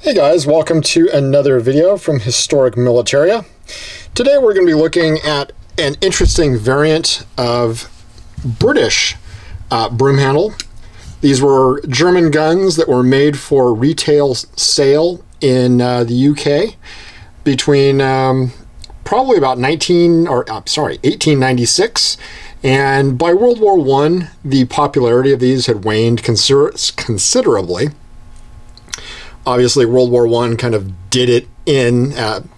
Hey guys, welcome to another video from Historic Militaria. Today we're going to be looking at an interesting variant of British Broomhandle. These were German guns that were made for retail sale in the UK between probably about 1896, and by World War I, the popularity of these had waned considerably. Obviously, World War I kind of did it in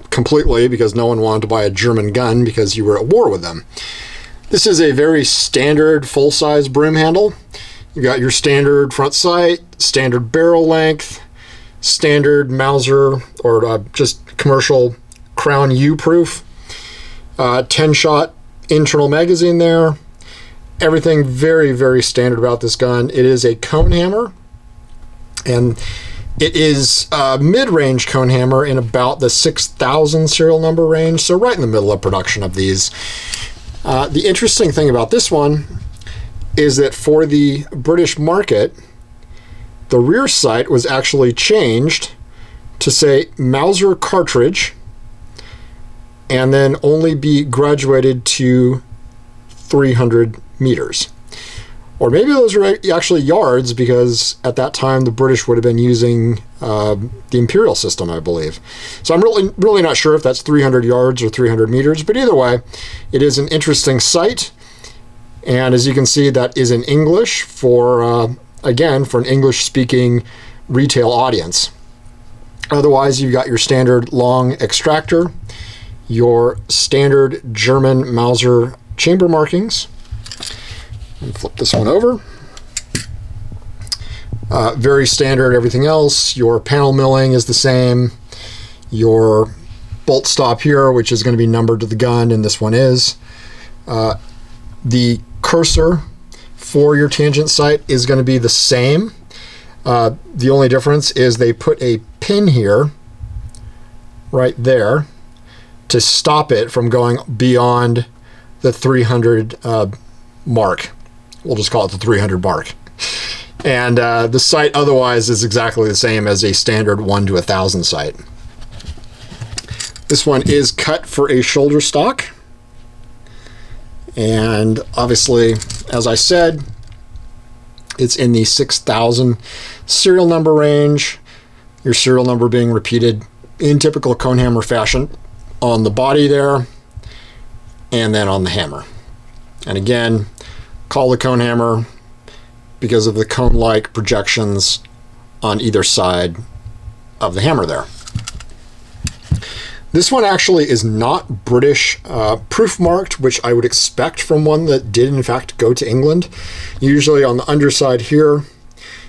completely because no one wanted to buy a German gun because you were at war with them. This is a very standard full-size broom handle. You got your standard front sight, standard barrel length, standard Mauser or just commercial Crown U-proof, 10-shot internal magazine there. Everything very, very standard about this gun. It is a cone hammer, and it is a mid-range cone hammer in about the 6,000 serial number range, so right in the middle of production of these. The interesting thing about this one is that for the British market, the rear sight was actually changed to say Mauser cartridge and then only be graduated to 300 meters. Or maybe those are actually yards, because at that time the British would have been using the imperial system, I believe. So I'm really not sure if that's 300 yards or 300 meters, but either way, it is an interesting sight. And as you can see, that is in English for, again, for an English-speaking retail audience. Otherwise, you've got your standard long extractor, your standard German Mauser chamber markings. And flip this one over. Very standard, everything else. Your panel milling is the same. Your bolt stop here, which is going to be numbered to the gun, and this one is. The cursor for your tangent sight is going to be the same. The only difference is they put a pin here, right there, to stop it from going beyond the 300 mark. We'll just call it the 300 mark. And the sight otherwise is exactly the same as a standard 1 to 1,000 sight. This one is cut for a shoulder stock. And obviously, as I said, it's in the 6,000 serial number range. Your serial number being repeated in typical cone hammer fashion on the body there, and then on the hammer. And again, call the cone hammer because of the cone-like projections on either side of the hammer there. This one actually is not British proof marked, which I would expect from one that did in fact go to England. Usually on the underside here,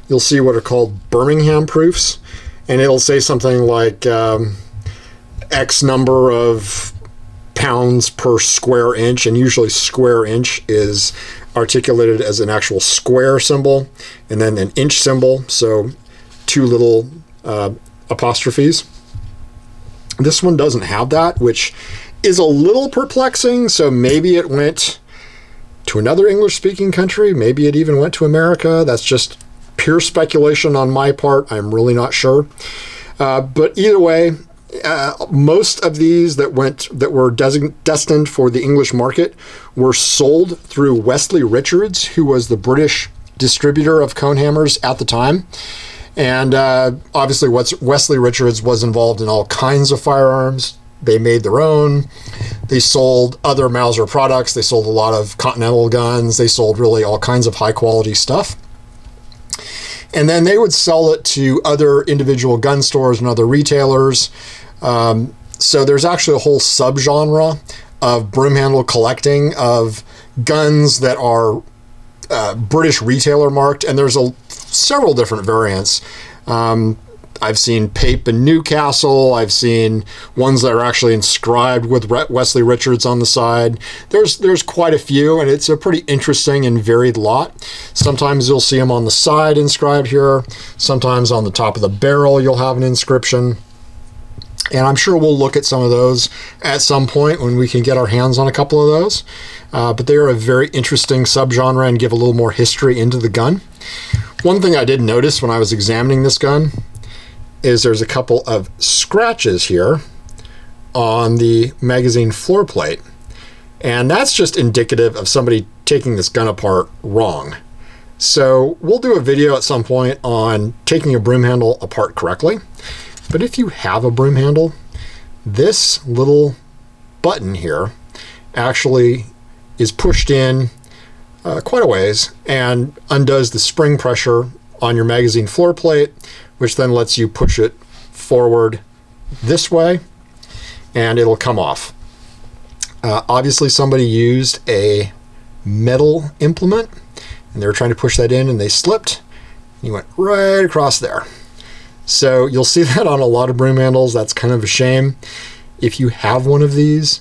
you'll see what are called Birmingham proofs, and it'll say something like X number of pounds per square inch, and usually square inch is articulated as an actual square symbol and then an inch symbol, so two little apostrophes. This one doesn't have that, which is a little perplexing. So maybe it went to another English-speaking country, maybe it even went to America. That's just pure speculation on my part. I'm really not sure, but either way, most of these that were destined for the English market were sold through Wesley Richards, who was the British distributor of cone hammers at the time. And obviously Wesley Richards was involved in all kinds of firearms. They made their own. They sold other Mauser products. They sold a lot of Continental guns. They sold really all kinds of high quality stuff. And then they would sell it to other individual gun stores and other retailers. So there's actually a whole subgenre of broomhandle collecting of guns that are British retailer marked, and there's several different variants. I've seen Pape and Newcastle. I've seen ones that are actually inscribed with Wesley Richards on the side. There's quite a few, and it's a pretty interesting and varied lot. Sometimes you'll see them on the side inscribed here. Sometimes on the top of the barrel you'll have an inscription. And I'm sure we'll look at some of those at some point when we can get our hands on a couple of those. But they are a very interesting subgenre and give a little more history into the gun. One thing I did notice when I was examining this gun is there's a couple of scratches here on the magazine floor plate. And that's just indicative of somebody taking this gun apart wrong. So we'll do a video at some point on taking a broom handle apart correctly. But if you have a broom handle, this little button here actually is pushed in quite a ways and undoes the spring pressure on your magazine floor plate, which then lets you push it forward this way and it'll come off. Obviously somebody used a metal implement and they were trying to push that in and they slipped. You went right across there. So you'll see that on a lot of broom handles. That's kind of a shame. If you have one of these,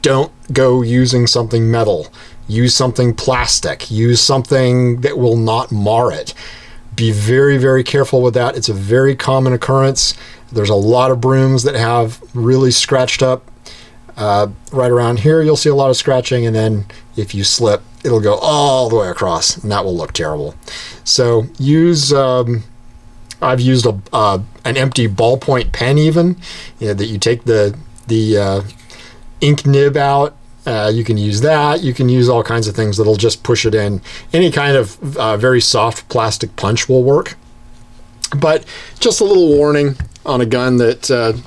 don't go using something metal. Use something plastic. Use something that will not mar it. Be very, very careful with that. It's a very common occurrence. There's a lot of brooms that have really scratched up. Right around here, you'll see a lot of scratching, and then if you slip, it'll go all the way across, and that will look terrible. So use, I've used an empty ballpoint pen even, that you take the ink nib out. You can use that. You can use all kinds of things that'll just push it in. Any kind of very soft plastic punch will work. But just a little warning on a gun that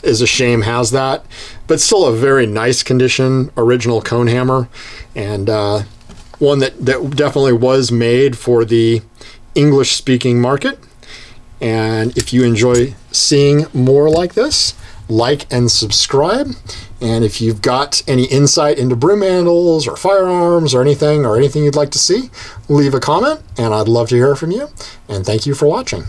is a shame has that, but still a very nice condition original cone hammer, and one that definitely was made for the English speaking market. And if you enjoy seeing more like this, like and subscribe. And if you've got any insight into broom handles or firearms or anything you'd like to see, leave a comment and I'd love to hear from you. And thank you for watching.